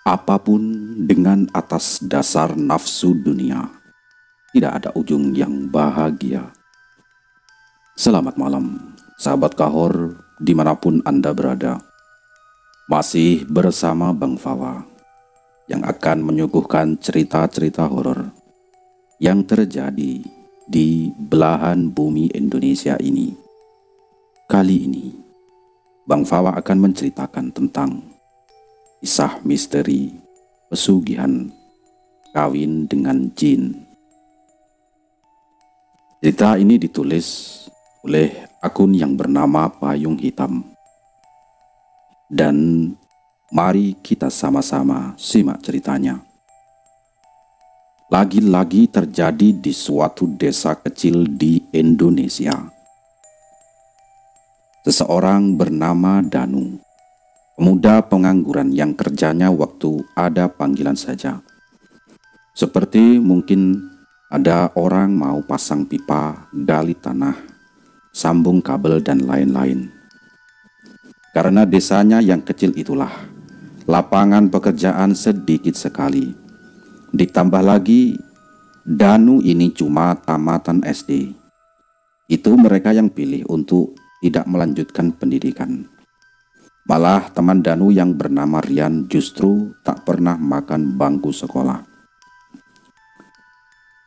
Apapun dengan atas dasar nafsu dunia, tidak ada ujung yang bahagia. Selamat malam, sahabat Kahor dimanapun Anda berada. Masih bersama Bang Fawa yang akan menyuguhkan cerita-cerita horor yang terjadi di belahan bumi Indonesia ini. Kali ini, Bang Fawa akan menceritakan tentang kisah misteri pesugihan kawin dengan jin. Cerita ini ditulis oleh akun yang bernama Payung Hitam. Dan mari kita sama-sama simak ceritanya. Lagi-lagi terjadi di suatu desa kecil di Indonesia. Seseorang bernama Danu, pemuda pengangguran yang kerjanya waktu ada panggilan saja. Seperti mungkin ada orang mau pasang pipa, gali tanah, sambung kabel, dan lain-lain. Karena desanya yang kecil itulah, lapangan pekerjaan sedikit sekali. Ditambah lagi, Danu ini cuma tamatan SD. Itu mereka yang pilih untuk tidak melanjutkan pendidikan. Malah teman Danu yang bernama Rian justru tak pernah makan bangku sekolah.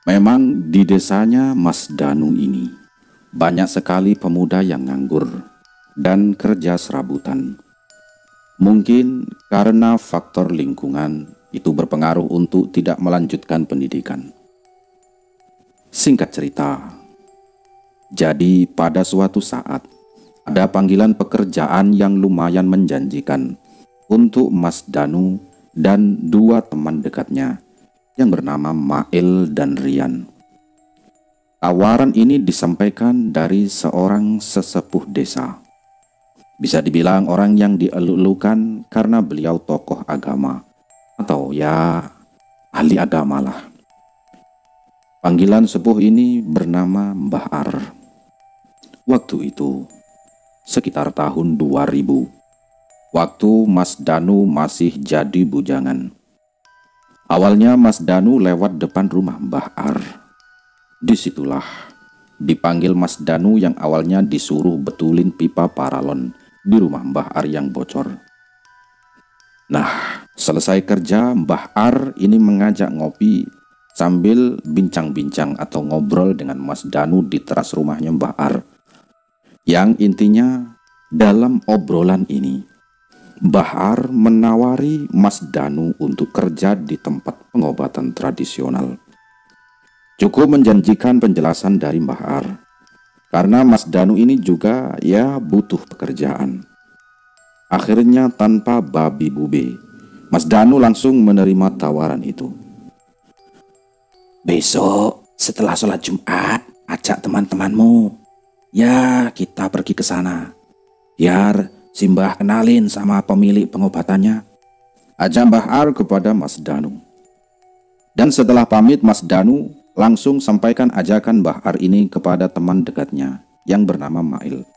Memang di desanya Mas Danu ini banyak sekali pemuda yang nganggur dan kerja serabutan. Mungkin karena faktor lingkungan itu berpengaruh untuk tidak melanjutkan pendidikan. Singkat cerita, jadi pada suatu saat ada panggilan pekerjaan yang lumayan menjanjikan untuk Mas Danu dan dua teman dekatnya yang bernama Mail dan Rian. Tawaran ini disampaikan dari seorang sesepuh desa. Bisa dibilang orang yang dielulukan karena beliau tokoh agama atau ya ahli agama lah. Panggilan sepuh ini bernama Mbah Ar. Waktu itu sekitar tahun 2000, waktu Mas Danu masih jadi bujangan. Awalnya Mas Danu lewat depan rumah Mbah Ar. Disitulah dipanggil Mas Danu yang awalnya disuruh betulin pipa paralon di rumah Mbah Ar yang bocor. Nah, selesai kerja, Mbah Ar ini mengajak ngopi sambil bincang-bincang atau ngobrol dengan Mas Danu di teras rumahnya Mbah Ar. Yang intinya dalam obrolan ini, Mbah Ar menawari Mas Danu untuk kerja di tempat pengobatan tradisional. Cukup menjanjikan penjelasan dari Mbah Ar, karena Mas Danu ini juga ya butuh pekerjaan. Akhirnya tanpa babi bube, Mas Danu langsung menerima tawaran itu. Besok setelah sholat Jumat, ajak teman-temanmu. Ya, kita pergi ke sana. Biar si Mbah kenalin sama pemilik pengobatannya. Ajak Mbah Ar kepada Mas Danu. Dan setelah pamit, Mas Danu langsung sampaikan ajakan Mbah Ar ini kepada teman dekatnya yang bernama Mail.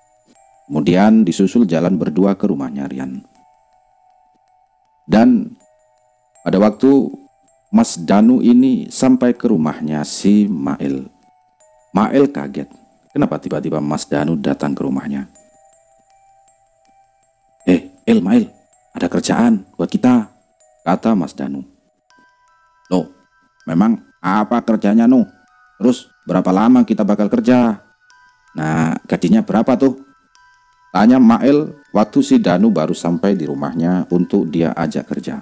Kemudian disusul jalan berdua ke rumahnya Rian. Dan pada waktu Mas Danu ini sampai ke rumahnya si Mail, Mail kaget. Kenapa tiba-tiba Mas Danu datang ke rumahnya? Mail, ada kerjaan buat kita, kata Mas Danu. Loh, memang apa kerjanya nu? Terus berapa lama kita bakal kerja? Nah, gajinya berapa tuh? Tanya Mail waktu si Danu baru sampai di rumahnya untuk dia ajak kerja.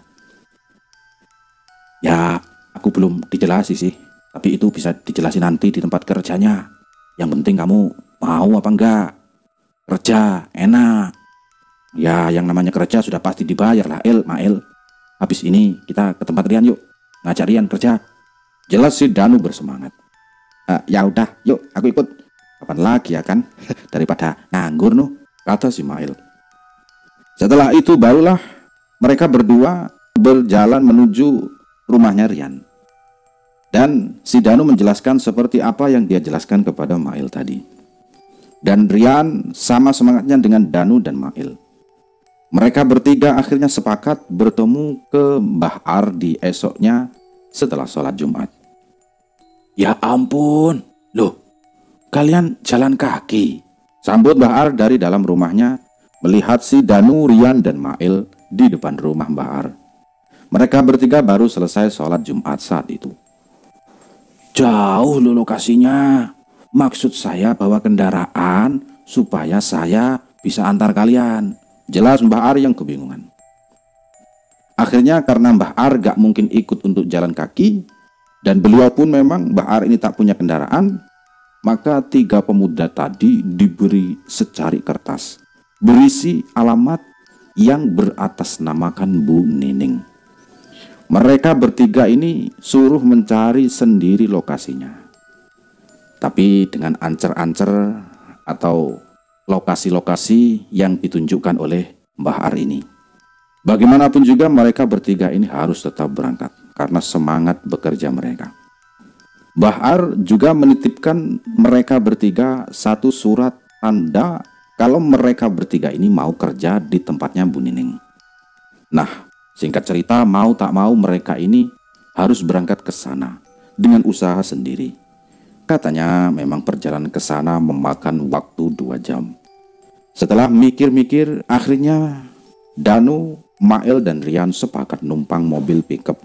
Ya, aku belum dijelasi sih, tapi itu bisa dijelasin nanti di tempat kerjanya. Yang penting kamu mau apa enggak? Kerja enak. Ya, yang namanya kerja sudah pasti dibayar lah, Mail. Habis ini kita ke tempat Rian yuk, ngajak Rian kerja. Jelas si Danu bersemangat. Ya udah, yuk aku ikut. Kapan lagi ya kan? Daripada nganggur nuh, kata si Mail. Setelah itu barulah mereka berdua berjalan menuju rumahnya Rian. Dan si Danu menjelaskan seperti apa yang dia jelaskan kepada Mail tadi. Dan Rian sama semangatnya dengan Danu dan Mail. Mereka bertiga akhirnya sepakat bertemu ke Mbah Ar di esoknya setelah sholat Jumat. "Ya ampun, loh, kalian jalan kaki?" sambut Mbah Ar dari dalam rumahnya melihat si Danu, Rian, dan Mail di depan rumah Mbah Ar. Mereka bertiga baru selesai sholat Jumat saat itu. "Jauh loh lokasinya. Maksud saya bawa kendaraan supaya saya bisa antar kalian," jelas Mbah Ar yang kebingungan. Akhirnya karena Mbah Ar gak mungkin ikut untuk jalan kaki, dan beliau pun memang Mbah Ar ini tak punya kendaraan, maka tiga pemuda tadi diberi secari kertas berisi alamat yang beratasnamakan Bu Nining. Mereka bertiga ini suruh mencari sendiri lokasinya. Tapi dengan ancer-ancer atau lokasi-lokasi yang ditunjukkan oleh Mbah Ar ini. Bagaimanapun juga mereka bertiga ini harus tetap berangkat karena semangat bekerja mereka. Mbah Ar juga menitipkan mereka bertiga satu surat tanda kalau mereka bertiga ini mau kerja di tempatnya Bu Nining. Nah, singkat cerita, mau tak mau mereka ini harus berangkat ke sana dengan usaha sendiri. Katanya memang perjalanan ke sana memakan waktu 2 jam. Setelah mikir-mikir, akhirnya Danu, Mail, dan Rian sepakat numpang mobil pickup.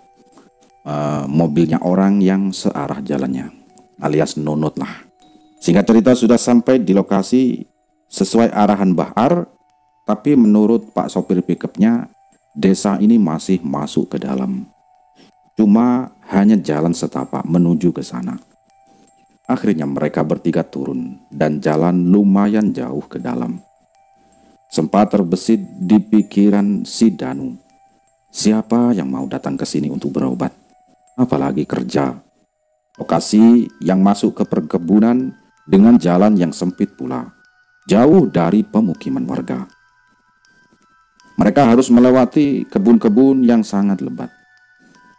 Mobilnya orang yang searah jalannya, alias nunut lah. Singkat cerita sudah sampai di lokasi sesuai arahan Mbah Ar, tapi menurut Pak sopir pickupnya, desa ini masih masuk ke dalam. Cuma hanya jalan setapak menuju ke sana. Akhirnya mereka bertiga turun dan jalan lumayan jauh ke dalam. Sempat terbesit di pikiran si Danu, siapa yang mau datang ke sini untuk berobat, apalagi kerja. Lokasi yang masuk ke perkebunan dengan jalan yang sempit pula, jauh dari pemukiman warga. Mereka harus melewati kebun-kebun yang sangat lebat.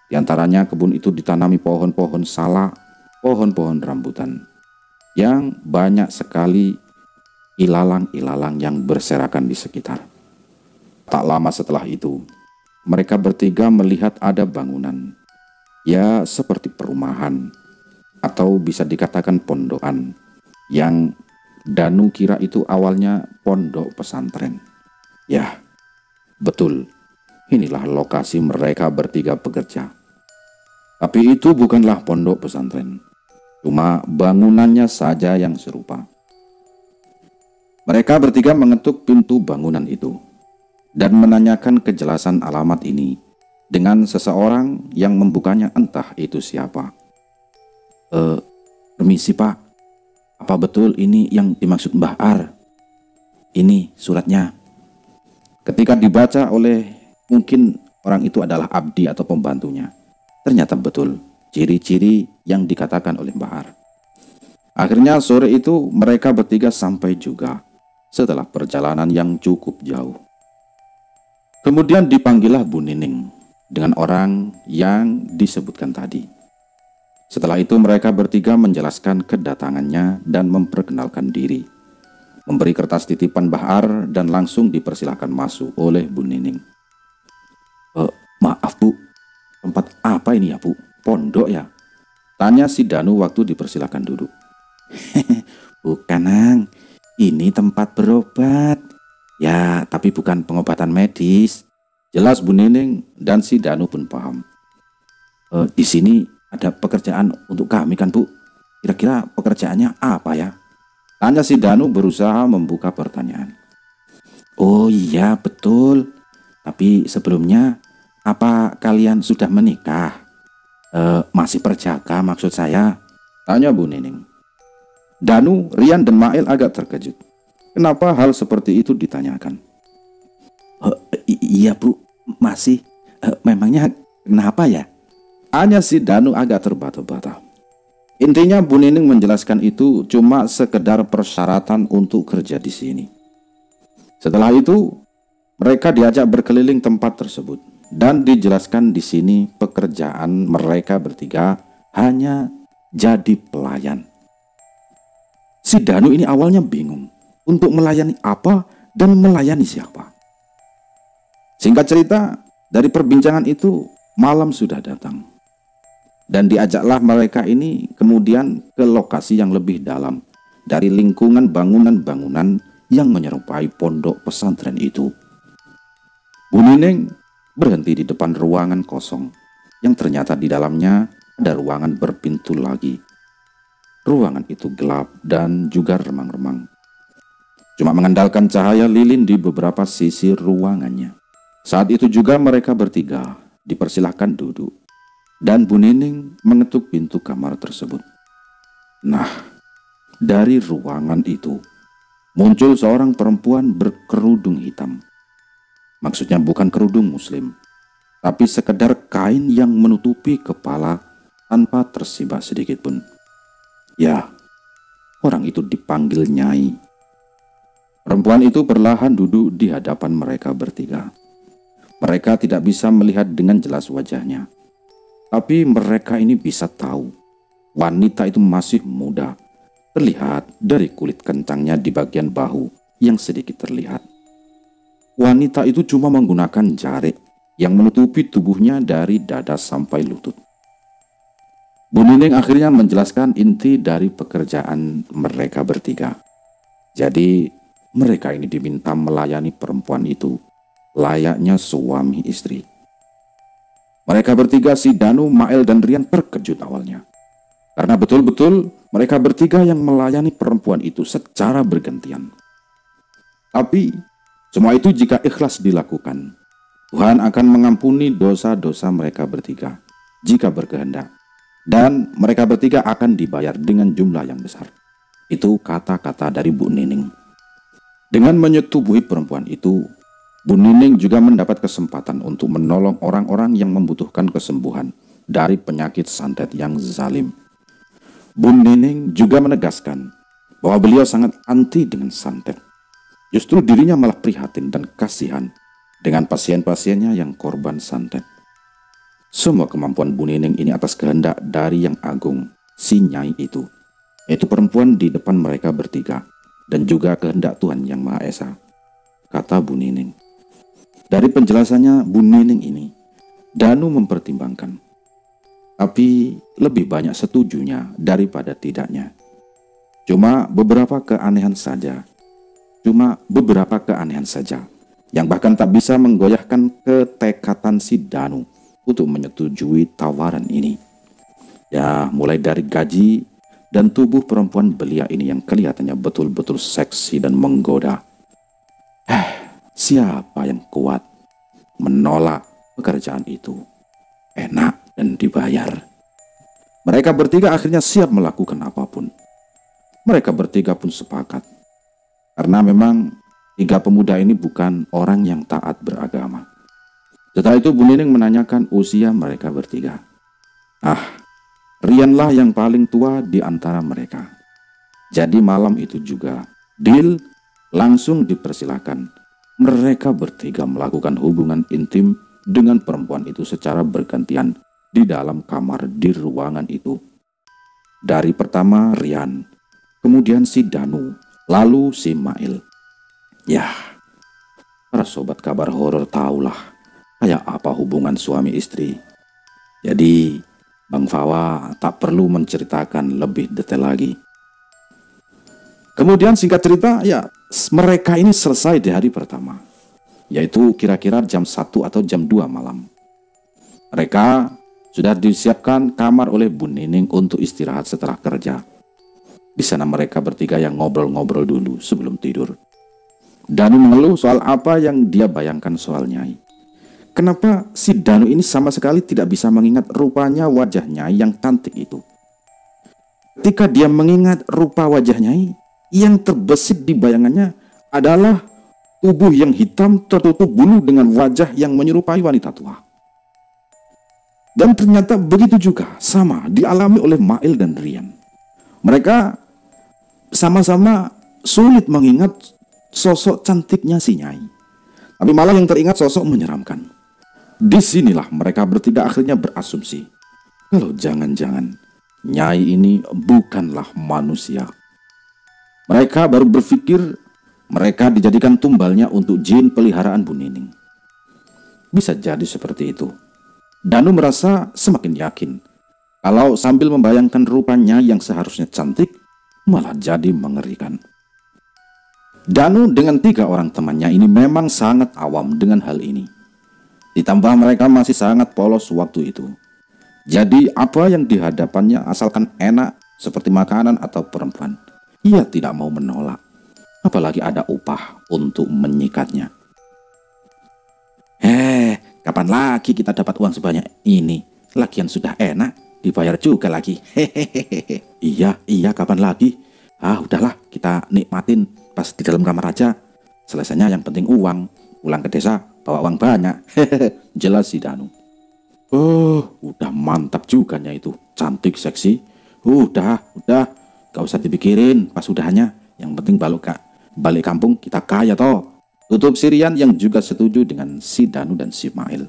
Di antaranya kebun itu ditanami pohon-pohon salak, pohon-pohon rambutan, yang banyak sekali ilalang-ilalang yang berserakan di sekitar. Tak lama setelah itu, mereka bertiga melihat ada bangunan, ya seperti perumahan, atau bisa dikatakan pondokan, yang Danu kira itu awalnya pondok pesantren. Ya, betul, inilah lokasi mereka bertiga bekerja. Tapi itu bukanlah pondok pesantren, cuma bangunannya saja yang serupa. Mereka bertiga mengetuk pintu bangunan itu dan menanyakan kejelasan alamat ini dengan seseorang yang membukanya, entah itu siapa. "Permisi Pak, apa betul ini yang dimaksud Mbah Ar? Ini suratnya." Ketika dibaca oleh mungkin orang itu adalah abdi atau pembantunya, ternyata betul ciri-ciri yang dikatakan oleh Mbah Ar. Akhirnya sore itu mereka bertiga sampai juga setelah perjalanan yang cukup jauh. Kemudian dipanggillah Bu Nining dengan orang yang disebutkan tadi. Setelah itu mereka bertiga menjelaskan kedatangannya dan memperkenalkan diri, memberi kertas titipan Mbah Ar, dan langsung dipersilakan masuk oleh Bu Nining. "Maaf Bu, tempat apa ini ya Bu? Pondok ya?" tanya si Danu waktu dipersilakan duduk. "Bukan Nang, ini tempat berobat. Ya, tapi bukan pengobatan medis," jelas Bu Nining, dan si Danu pun paham. Di sini ada pekerjaan untuk kami kan Bu? Kira-kira pekerjaannya apa ya?" tanya si Danu berusaha membuka pertanyaan. "Oh iya betul, tapi sebelumnya apa kalian sudah menikah? Masih perjaka maksud saya," tanya Bu Nining. Danu, Rian, dan Mail agak terkejut. Kenapa hal seperti itu ditanyakan? Iya Bu, masih. Memangnya kenapa ya?" Hanya si Danu agak terbata-bata. Intinya Bu Nining menjelaskan itu cuma sekedar persyaratan untuk kerja di sini. Setelah itu, mereka diajak berkeliling tempat tersebut dan dijelaskan di sini pekerjaan mereka bertiga hanya jadi pelayan. Si Danu ini awalnya bingung untuk melayani apa dan melayani siapa. Singkat cerita, dari perbincangan itu malam sudah datang. Dan diajaklah mereka ini kemudian ke lokasi yang lebih dalam dari lingkungan bangunan-bangunan yang menyerupai pondok pesantren itu. Bu Nining berhenti di depan ruangan kosong yang ternyata di dalamnya ada ruangan berpintu lagi. Ruangan itu gelap dan juga remang-remang. Cuma mengandalkan cahaya lilin di beberapa sisi ruangannya. Saat itu juga mereka bertiga dipersilahkan duduk. Dan Bu Nining mengetuk pintu kamar tersebut. Nah, dari ruangan itu muncul seorang perempuan berkerudung hitam. Maksudnya bukan kerudung muslim, tapi sekedar kain yang menutupi kepala tanpa tersibak sedikit pun. Ya, orang itu dipanggil Nyai. Perempuan itu perlahan duduk di hadapan mereka bertiga. Mereka tidak bisa melihat dengan jelas wajahnya. Tapi mereka ini bisa tahu wanita itu masih muda, terlihat dari kulit kencangnya di bagian bahu yang sedikit terlihat. Wanita itu cuma menggunakan jarik yang menutupi tubuhnya dari dada sampai lutut. Bu Nining akhirnya menjelaskan inti dari pekerjaan mereka bertiga. Jadi mereka ini diminta melayani perempuan itu layaknya suami istri. Mereka bertiga, si Danu, Mail, dan Rian terkejut awalnya. Karena betul-betul mereka bertiga yang melayani perempuan itu secara bergantian. Tapi semua itu jika ikhlas dilakukan, Tuhan akan mengampuni dosa-dosa mereka bertiga jika berkehendak. Dan mereka bertiga akan dibayar dengan jumlah yang besar. Itu kata-kata dari Bu Nining. Dengan menyetubuhi perempuan itu, Bu Nining juga mendapat kesempatan untuk menolong orang-orang yang membutuhkan kesembuhan dari penyakit santet yang zalim. Bu Nining juga menegaskan bahwa beliau sangat anti dengan santet. Justru dirinya malah prihatin dan kasihan dengan pasien-pasiennya yang korban santet. Semua kemampuan Bu Nining ini atas kehendak dari Yang Agung, si Nyai itu, yaitu perempuan di depan mereka bertiga, dan juga kehendak Tuhan Yang Maha Esa, kata Bu Nining. Dari penjelasannya Bu Nining ini, Danu mempertimbangkan, tapi lebih banyak setujunya daripada tidaknya. Cuma beberapa keanehan saja yang bahkan tak bisa menggoyahkan ketekatan si Danu untuk menyetujui tawaran ini. Ya, mulai dari gaji dan tubuh perempuan belia ini yang kelihatannya betul-betul seksi dan menggoda. Siapa yang kuat menolak pekerjaan itu? Enak dan dibayar. Mereka bertiga akhirnya siap melakukan apapun. Mereka bertiga pun sepakat. Karena memang tiga pemuda ini bukan orang yang taat beragama. Setelah itu Bu Nining menanyakan usia mereka bertiga. Rianlah yang paling tua di antara mereka. Jadi malam itu juga, deal langsung dipersilakan. Mereka bertiga melakukan hubungan intim dengan perempuan itu secara bergantian di dalam kamar di ruangan itu. Dari pertama Rian, kemudian si Danu, lalu si Mail. Ya, para sobat kabar horor tahulah kayak apa hubungan suami istri. Jadi Bang Fawa tak perlu menceritakan lebih detail lagi. Kemudian singkat cerita, ya mereka ini selesai di hari pertama, yaitu kira-kira jam 1 atau jam 2 malam. Mereka sudah disiapkan kamar oleh Bu Nining untuk istirahat setelah kerja. Di sana mereka bertiga yang ngobrol-ngobrol dulu sebelum tidur. Danu mengeluh soal apa yang dia bayangkan soal Nyai. Kenapa si Danu ini sama sekali tidak bisa mengingat rupanya wajah Nyai yang cantik itu. Ketika dia mengingat rupa wajah Nyai, yang terbesit di bayangannya adalah tubuh yang hitam tertutup bulu dengan wajah yang menyerupai wanita tua. Dan ternyata begitu juga sama dialami oleh Mail dan Rian. Mereka sama-sama sulit mengingat sosok cantiknya si Nyai, tapi malah yang teringat sosok menyeramkan. Disinilah mereka bertiga akhirnya berasumsi kalau jangan-jangan Nyai ini bukanlah manusia. Mereka baru berpikir mereka dijadikan tumbalnya untuk jin peliharaan Bu Nining. bisa jadi seperti itu. Danu merasa semakin yakin kalau sambil membayangkan rupanya yang seharusnya cantik malah jadi mengerikan. Danu dengan 3 orang temannya ini memang sangat awam dengan hal ini. Ditambah mereka masih sangat polos waktu itu. Jadi apa yang dihadapannya asalkan enak seperti makanan atau perempuan, ia tidak mau menolak. Apalagi ada upah untuk menyikatnya. Kapan lagi kita dapat uang sebanyak ini? Lagian sudah enak, dibayar juga lagi. Hehehe. Iya, kapan lagi? Udahlah, kita nikmatin pas di dalam kamar aja. Selesainya yang penting uang. Pulang ke desa, bawa uang banyak. Hehehe, jelas si Danu. Udah mantap juga itu. Cantik, seksi. Udah. Gak usah dipikirin pas udahannya. Yang penting balik kampung kita kaya toh. Tutup Sirian yang juga setuju dengan si Danu dan si Mail.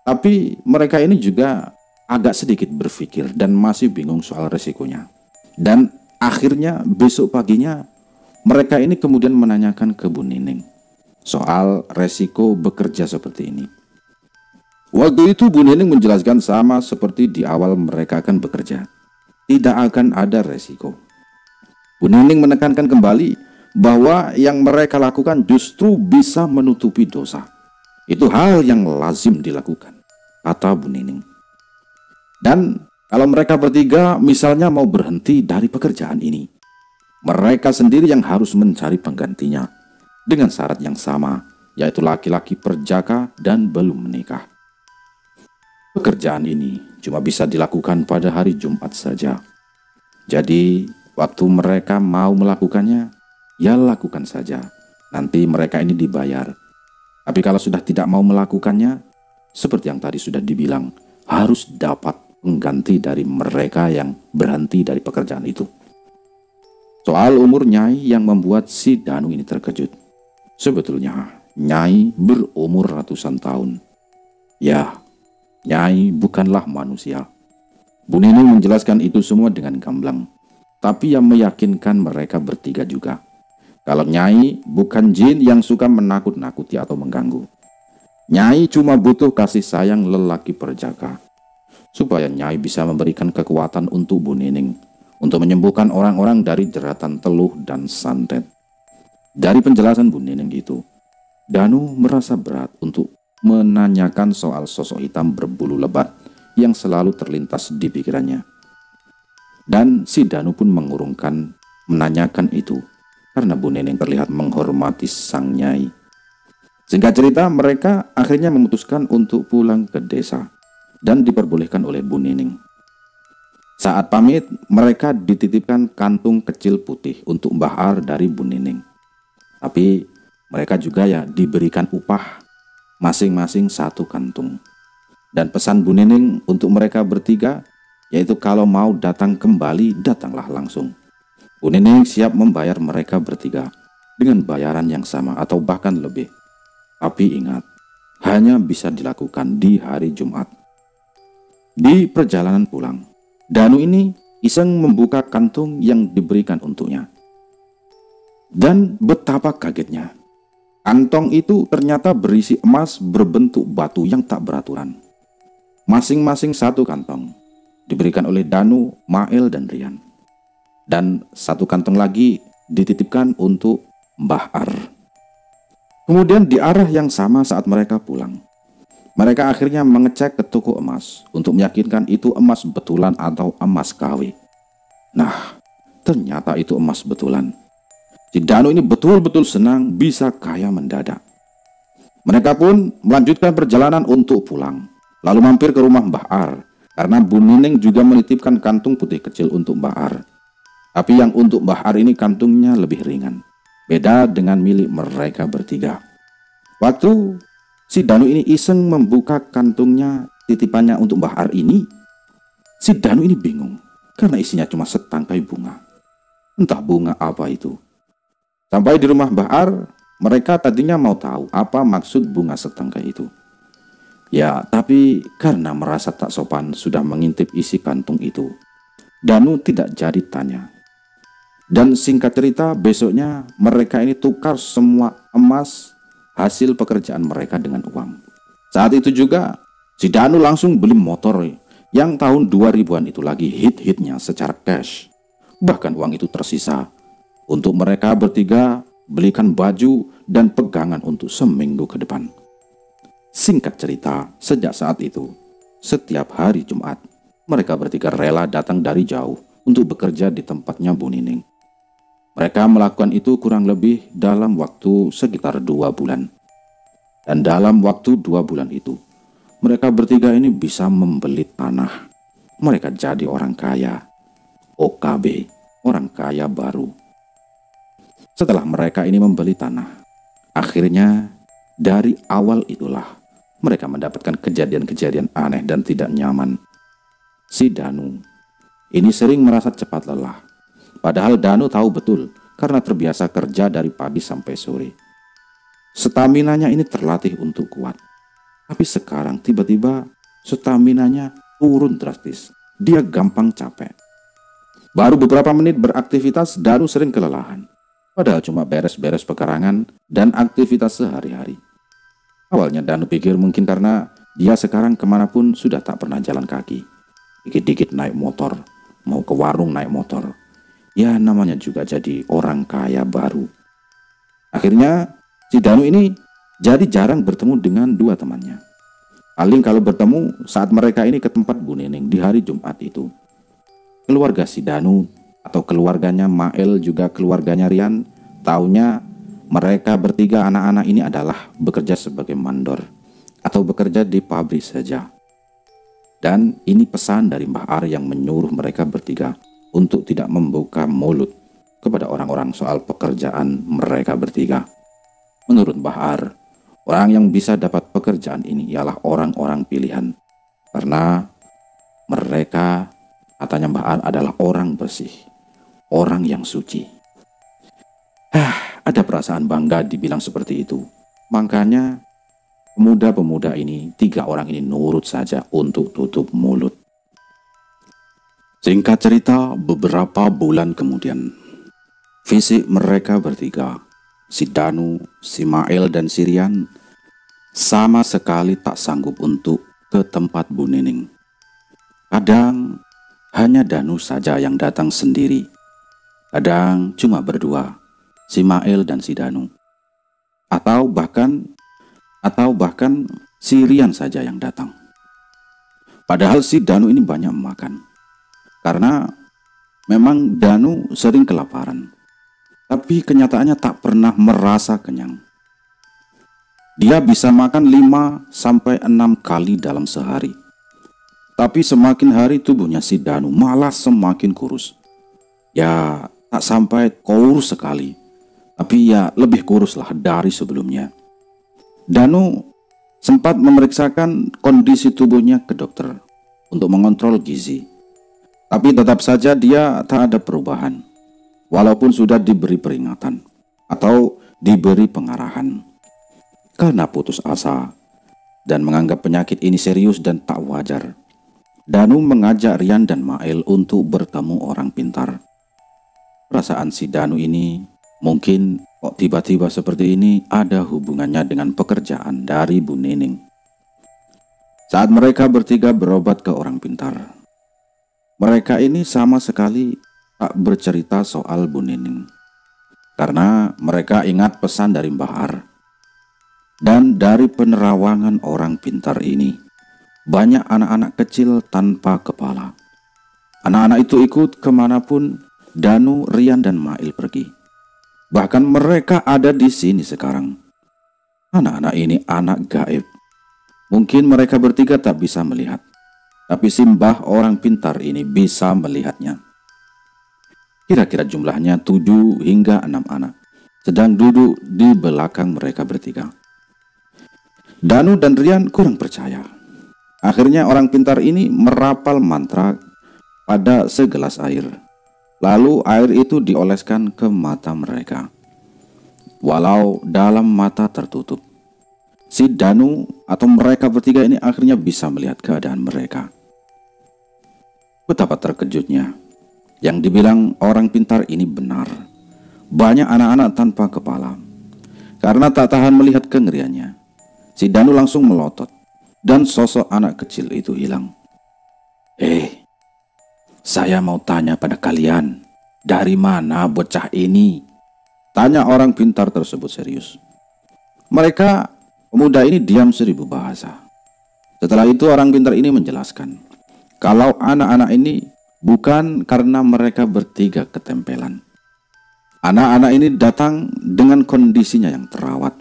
Tapi mereka ini juga agak sedikit berpikir dan masih bingung soal resikonya. Dan akhirnya besok paginya mereka ini kemudian menanyakan ke Bu Nining soal resiko bekerja seperti ini. Waktu itu Bu Nining menjelaskan sama seperti di awal mereka akan bekerja. Tidak akan ada resiko. Bu Nining menekankan kembali bahwa yang mereka lakukan justru bisa menutupi dosa. Itu hal yang lazim dilakukan, kata Bu Nining. Dan kalau mereka bertiga misalnya mau berhenti dari pekerjaan ini, mereka sendiri yang harus mencari penggantinya dengan syarat yang sama, yaitu laki-laki perjaka dan belum menikah. Pekerjaan ini cuma bisa dilakukan pada hari Jumat saja. Jadi waktu mereka mau melakukannya, ya lakukan saja. Nanti mereka ini dibayar. Tapi kalau sudah tidak mau melakukannya, seperti yang tadi sudah dibilang, harus dapat pengganti dari mereka yang berhenti dari pekerjaan itu. Soal umur Nyai yang membuat si Danu ini terkejut. Sebetulnya Nyai berumur ratusan tahun. Ya, Nyai bukanlah manusia. Bu Nining menjelaskan itu semua dengan gamblang, tapi yang meyakinkan mereka bertiga juga. Kalau Nyai bukan jin yang suka menakut-nakuti atau mengganggu. Nyai cuma butuh kasih sayang lelaki perjaka, supaya Nyai bisa memberikan kekuatan untuk Bu Nining, untuk menyembuhkan orang-orang dari jeratan teluh dan santet. Dari penjelasan Bu Nining itu, Danu merasa berat untuk menanyakan soal sosok hitam berbulu lebat yang selalu terlintas di pikirannya. Dan si Danu pun mengurungkan menanyakan itu, karena Bu Nining terlihat menghormati sang Nyai. Singkat cerita, mereka akhirnya memutuskan untuk pulang ke desa dan diperbolehkan oleh Bu Nining. Saat pamit, mereka dititipkan kantung kecil putih untuk Mbah Ar dari Bu Nining. Tapi mereka juga diberikan upah masing-masing 1 kantung. Dan pesan Bu Nining untuk mereka bertiga, yaitu kalau mau datang kembali, datanglah langsung. Bu Nining siap membayar mereka bertiga dengan bayaran yang sama atau bahkan lebih. Tapi ingat, hanya bisa dilakukan di hari Jumat. Di perjalanan pulang, Danu ini iseng membuka kantung yang diberikan untuknya. Dan betapa kagetnya, kantong itu ternyata berisi emas berbentuk batu yang tak beraturan. Masing-masing 1 kantong diberikan oleh Danu, Mail, dan Rian. Dan 1 kantong lagi dititipkan untuk Mbah Ar. Kemudian di arah yang sama saat mereka pulang, mereka akhirnya mengecek ke toko emas untuk meyakinkan itu emas betulan atau emas KW. Nah, ternyata itu emas betulan. Si Danu ini betul-betul senang bisa kaya mendadak. Mereka pun melanjutkan perjalanan untuk pulang, lalu mampir ke rumah Mbah Ar, karena Bu Nining juga menitipkan kantung putih kecil untuk Mbah Ar. Tapi yang untuk Mbah Ar ini kantungnya lebih ringan, beda dengan milik mereka bertiga. Waktu si Danu ini iseng membuka kantungnya titipannya untuk Mbah Ar ini, si Danu ini bingung karena isinya cuma setangkai bunga. Entah bunga apa itu. Sampai di rumah Mbah Ar, mereka tadinya mau tahu apa maksud bunga setangkai itu. Ya, tapi karena merasa tak sopan sudah mengintip isi kantung itu, Danu tidak jadi tanya. Dan singkat cerita, besoknya mereka ini tukar semua emas hasil pekerjaan mereka dengan uang. Saat itu juga si Danu langsung beli motor yang tahun 2000-an itu lagi hit-hitnya secara cash. Bahkan uang itu tersisa untuk mereka bertiga belikan baju dan pegangan untuk seminggu ke depan. Singkat cerita, sejak saat itu, setiap hari Jumat, mereka bertiga rela datang dari jauh untuk bekerja di tempatnya Bu Nining. Mereka melakukan itu kurang lebih dalam waktu sekitar 2 bulan. Dan dalam waktu 2 bulan itu, mereka bertiga ini bisa membeli tanah. Mereka jadi orang kaya. OKB, orang kaya baru. Setelah mereka ini membeli tanah, akhirnya dari awal itulah mereka mendapatkan kejadian-kejadian aneh dan tidak nyaman. Si Danu ini sering merasa cepat lelah. Padahal Danu tahu betul karena terbiasa kerja dari pagi sampai sore. Staminanya ini terlatih untuk kuat. Tapi sekarang tiba-tiba staminanya turun drastis. Dia gampang capek. Baru beberapa menit beraktivitas, Danu sering kelelahan. Padahal cuma beres-beres pekarangan dan aktivitas sehari-hari. Awalnya Danu pikir mungkin karena dia sekarang kemanapun sudah tak pernah jalan kaki. Dikit-dikit naik motor, mau ke warung naik motor. Ya namanya juga jadi orang kaya baru. Akhirnya si Danu ini jadi jarang bertemu dengan dua temannya. Paling kalau bertemu saat mereka ini ke tempat Bu Nining di hari Jumat itu. Keluarga si Danu atau keluarganya Mael juga keluarganya Rian taunya mereka bertiga anak-anak ini adalah bekerja sebagai mandor atau bekerja di pabrik saja. Dan ini pesan dari Mbah Ar yang menyuruh mereka bertiga untuk tidak membuka mulut kepada orang-orang soal pekerjaan mereka bertiga. Menurut Mbah Ar, orang yang bisa dapat pekerjaan ini ialah orang-orang pilihan. Karena mereka, katanya Mbah Ar, adalah orang bersih, orang yang suci. Ada perasaan bangga dibilang seperti itu. Makanya pemuda-pemuda ini, 3 orang ini nurut saja untuk tutup mulut. Singkat cerita, beberapa bulan kemudian, fisik mereka bertiga, si Danu, si Mael, dan si Rian, sama sekali tak sanggup untuk ke tempat Bu Nining. Kadang hanya Danu saja yang datang sendiri. Kadang cuma berdua, si Mael dan si Danu. Atau bahkan si Rian saja yang datang. Padahal si Danu ini banyak makan. Karena memang Danu sering kelaparan. Tapi kenyataannya tak pernah merasa kenyang. Dia bisa makan 5-6 kali dalam sehari. Tapi semakin hari tubuhnya si Danu malah semakin kurus. Ya tak sampai kurus sekali, tapi ya lebih kurus lah dari sebelumnya. Danu sempat memeriksakan kondisi tubuhnya ke dokter untuk mengontrol gizi. Tapi tetap saja dia tak ada perubahan. Walaupun sudah diberi peringatan atau diberi pengarahan. Karena putus asa dan menganggap penyakit ini serius dan tak wajar, Danu mengajak Rian dan Mael untuk bertemu orang pintar. Perasaan si Danu ini mungkin kok tiba-tiba seperti ini ada hubungannya dengan pekerjaan dari Bu Nining. Saat mereka bertiga berobat ke orang pintar, mereka ini sama sekali tak bercerita soal Bu Nining. Karena mereka ingat pesan dari Mbah Ar. Dan dari penerawangan orang pintar ini, banyak anak-anak kecil tanpa kepala. Anak-anak itu ikut kemanapun Danu, Rian, dan Mail pergi. Bahkan mereka ada di sini sekarang. Anak-anak ini anak gaib. Mungkin mereka bertiga tak bisa melihat, tapi si Mbah orang pintar ini bisa melihatnya. Kira-kira jumlahnya 7 hingga 6 anak sedang duduk di belakang mereka bertiga. Danu dan Rian kurang percaya. Akhirnya orang pintar ini merapal mantra pada segelas air. Lalu air itu dioleskan ke mata mereka. Walau dalam mata tertutup, si Danu atau mereka bertiga ini akhirnya bisa melihat keadaan mereka. Betapa terkejutnya. Yang dibilang orang pintar ini benar. Banyak anak-anak tanpa kepala. Karena tak tahan melihat kengeriannya, si Danu langsung melotot dan sosok anak kecil itu hilang. Saya mau tanya pada kalian, dari mana bocah ini? Tanya orang pintar tersebut serius. Mereka, pemuda ini diam seribu bahasa. Setelah itu orang pintar ini menjelaskan, kalau anak-anak ini bukan karena mereka bertiga ketempelan. Anak-anak ini datang dengan kondisinya yang terawat.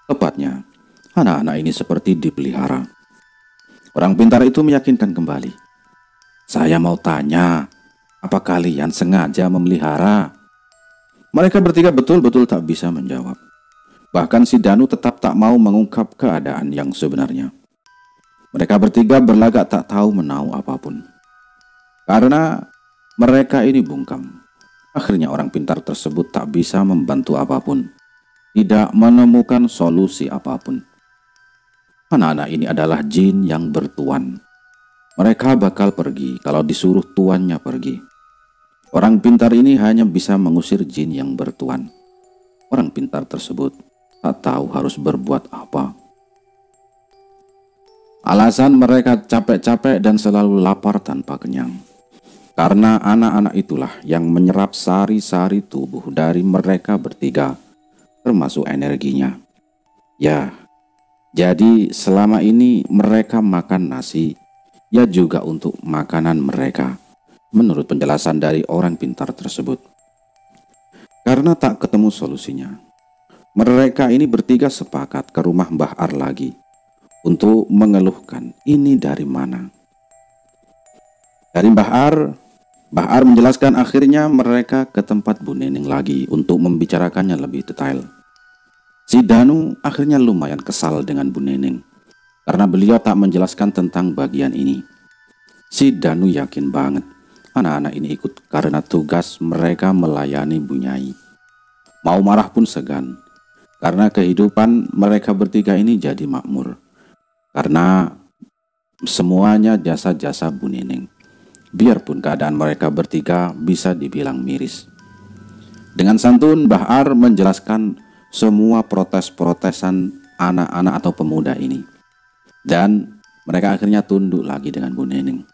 Tepatnya, anak-anak ini seperti dipelihara. Orang pintar itu meyakinkan kembali. Saya mau tanya, apa kalian sengaja memelihara? Mereka bertiga betul-betul tak bisa menjawab. Bahkan si Danu tetap tak mau mengungkap keadaan yang sebenarnya. Mereka bertiga berlagak tak tahu menahu apapun. Karena mereka ini bungkam. Akhirnya orang pintar tersebut tak bisa membantu apapun. Tidak menemukan solusi apapun. Anak-anak ini adalah jin yang bertuan. Mereka bakal pergi kalau disuruh tuannya pergi. Orang pintar ini hanya bisa mengusir jin yang bertuan. Orang pintar tersebut tak tahu harus berbuat apa. Alasan mereka capek-capek dan selalu lapar tanpa kenyang. Karena anak-anak itulah yang menyerap sari-sari tubuh dari mereka bertiga, termasuk energinya. Ya, jadi selama ini mereka makan nasi, ya juga untuk makanan mereka, menurut penjelasan dari orang pintar tersebut. Karena tak ketemu solusinya, mereka ini bertiga sepakat ke rumah Mbah Ar lagi untuk mengeluhkan ini dari mana. Dari Mbah Ar menjelaskan akhirnya mereka ke tempat Bu Neneng lagi untuk membicarakannya lebih detail. Si Danu akhirnya lumayan kesal dengan Bu Neneng karena beliau tak menjelaskan tentang bagian ini. Si Danu yakin banget anak-anak ini ikut karena tugas mereka melayani Bu Nyai. Mau marah pun segan, karena kehidupan mereka bertiga ini jadi makmur. Karena semuanya jasa-jasa Bu Neneng. Biarpun keadaan mereka bertiga bisa dibilang miris. Dengan santun Mbah Ar menjelaskan semua protes-protesan anak-anak atau pemuda ini. Dan mereka akhirnya tunduk lagi dengan Bu Neneng.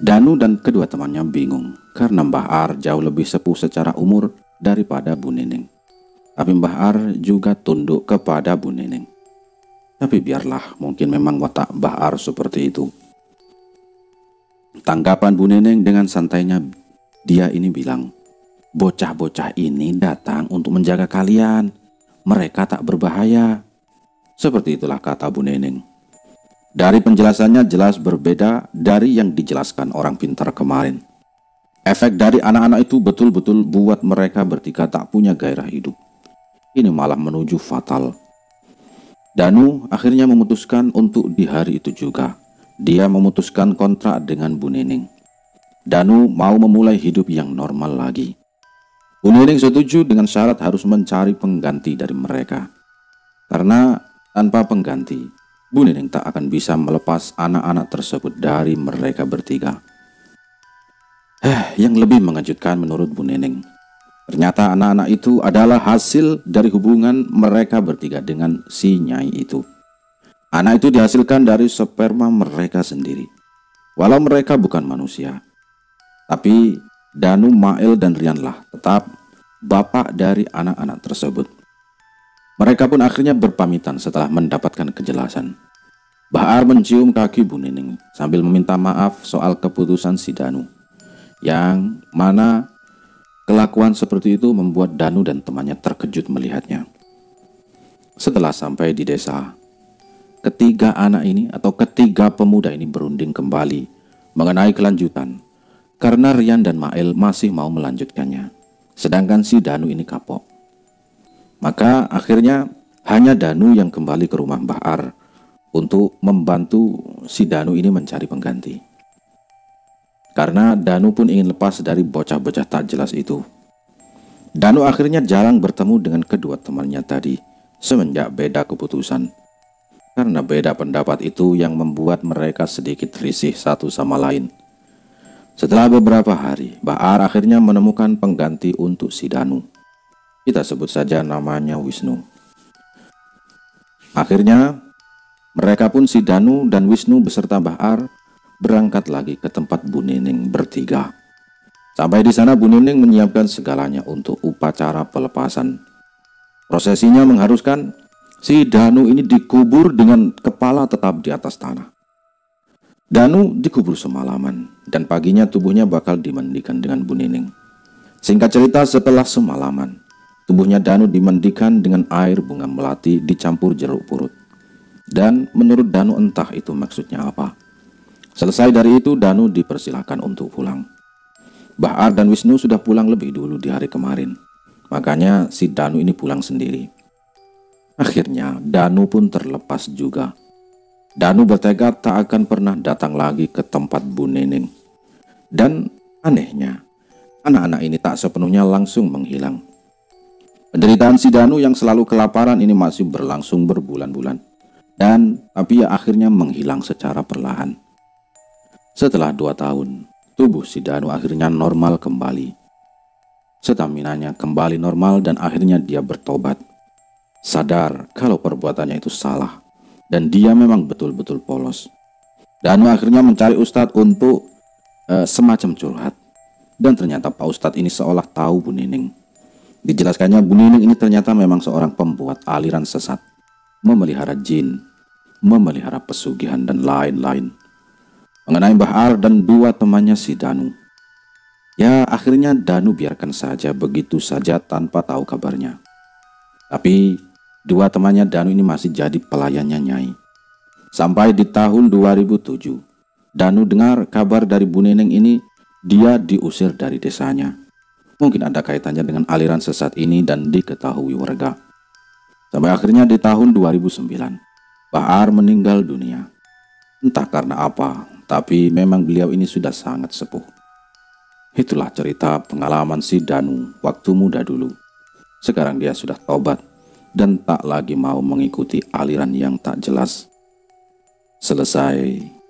Danu dan kedua temannya bingung karena Mbah Ar jauh lebih sepuh secara umur daripada Bu Neneng. Tapi Mbah Ar juga tunduk kepada Bu Neneng. Tapi biarlah, mungkin memang watak Mbah Ar seperti itu. Tanggapan Bu Neneng dengan santainya, dia ini bilang, bocah-bocah ini datang untuk menjaga kalian. Mereka tak berbahaya. Seperti itulah kata Bu Neneng. Dari penjelasannya jelas berbeda dari yang dijelaskan orang pintar kemarin. Efek dari anak-anak itu betul-betul buat mereka bertiga tak punya gairah hidup. Ini malah menuju fatal. Danu akhirnya memutuskan untuk di hari itu juga. Dia memutuskan kontrak dengan Bu Neneng. Danu mau memulai hidup yang normal lagi. Bu Neneng setuju dengan syarat harus mencari pengganti dari mereka. Karena tanpa pengganti, Bu Neneng tak akan bisa melepas anak-anak tersebut dari mereka bertiga. Yang lebih mengejutkan menurut Bu Neneng, ternyata anak-anak itu adalah hasil dari hubungan mereka bertiga dengan si Nyai itu. Anak itu dihasilkan dari sperma mereka sendiri. Walau mereka bukan manusia, tapi Danu, Mail, dan Rianlah tetap bapak dari anak-anak tersebut. Mereka pun akhirnya berpamitan setelah mendapatkan kejelasan. Mbah Ar mencium kaki Bu Neneng sambil meminta maaf soal keputusan si Danu. Yang mana kelakuan seperti itu membuat Danu dan temannya terkejut melihatnya. Setelah sampai di desa, ketiga anak ini atau ketiga pemuda ini berunding kembali mengenai kelanjutan. Karena Rian dan Mail masih mau melanjutkannya, sedangkan si Danu ini kapok. Maka akhirnya hanya Danu yang kembali ke rumah Mbah Ar untuk membantu si Danu ini mencari pengganti. Karena Danu pun ingin lepas dari bocah-bocah tak jelas itu. Danu akhirnya jarang bertemu dengan kedua temannya tadi semenjak beda keputusan. Karena beda pendapat itu yang membuat mereka sedikit risih satu sama lain. Setelah beberapa hari, Mbah Ar akhirnya menemukan pengganti untuk si Danu. Kita sebut saja namanya Wisnu. Akhirnya, Mereka pun si Danu dan Wisnu beserta Bahar berangkat lagi ke tempat Bu Nining bertiga. Sampai di sana Bu Nining menyiapkan segalanya untuk upacara pelepasan. Prosesinya mengharuskan si Danu ini dikubur dengan kepala tetap di atas tanah. Danu dikubur semalaman dan paginya tubuhnya bakal dimandikan dengan Bu Nining. Singkat cerita, setelah semalaman, tubuhnya Danu dimandikan dengan air bunga melati dicampur jeruk purut. Dan menurut Danu entah itu maksudnya apa. Selesai dari itu, Danu dipersilakan untuk pulang. Bahar dan Wisnu sudah pulang lebih dulu di hari kemarin. Makanya si Danu ini pulang sendiri. Akhirnya Danu pun terlepas juga. Danu bertekad tak akan pernah datang lagi ke tempat Bu Nining. Dan anehnya, anak-anak ini tak sepenuhnya langsung menghilang. Penderitaan si Danu yang selalu kelaparan ini masih berlangsung berbulan-bulan. Tapi ya akhirnya menghilang secara perlahan. Setelah 2 tahun, tubuh si Danu akhirnya normal kembali. Staminanya kembali normal dan akhirnya dia bertobat. Sadar kalau perbuatannya itu salah. Dan dia memang betul-betul polos. Danu akhirnya mencari Ustadz untuk semacam curhat. Dan ternyata Pak Ustadz ini seolah tahu Bu Nining. Dijelaskannya Bu Nining ini ternyata memang seorang pembuat aliran sesat. Memelihara jin, memelihara pesugihan dan lain-lain. Mengenai Bahar dan 2 temannya si Danu. Ya akhirnya Danu biarkan saja begitu saja tanpa tahu kabarnya. Tapi 2 temannya Danu ini masih jadi pelayannya Nyai. Sampai di tahun 2007, Danu dengar kabar dari Bu Nining ini, dia diusir dari desanya. Mungkin ada kaitannya dengan aliran sesat ini dan diketahui warga. Sampai akhirnya di tahun 2009, Bahar meninggal dunia. Entah karena apa, tapi memang beliau ini sudah sangat sepuh. Itulah cerita pengalaman si Danu waktu muda dulu. Sekarang dia sudah tobat dan tak lagi mau mengikuti aliran yang tak jelas. Selesai.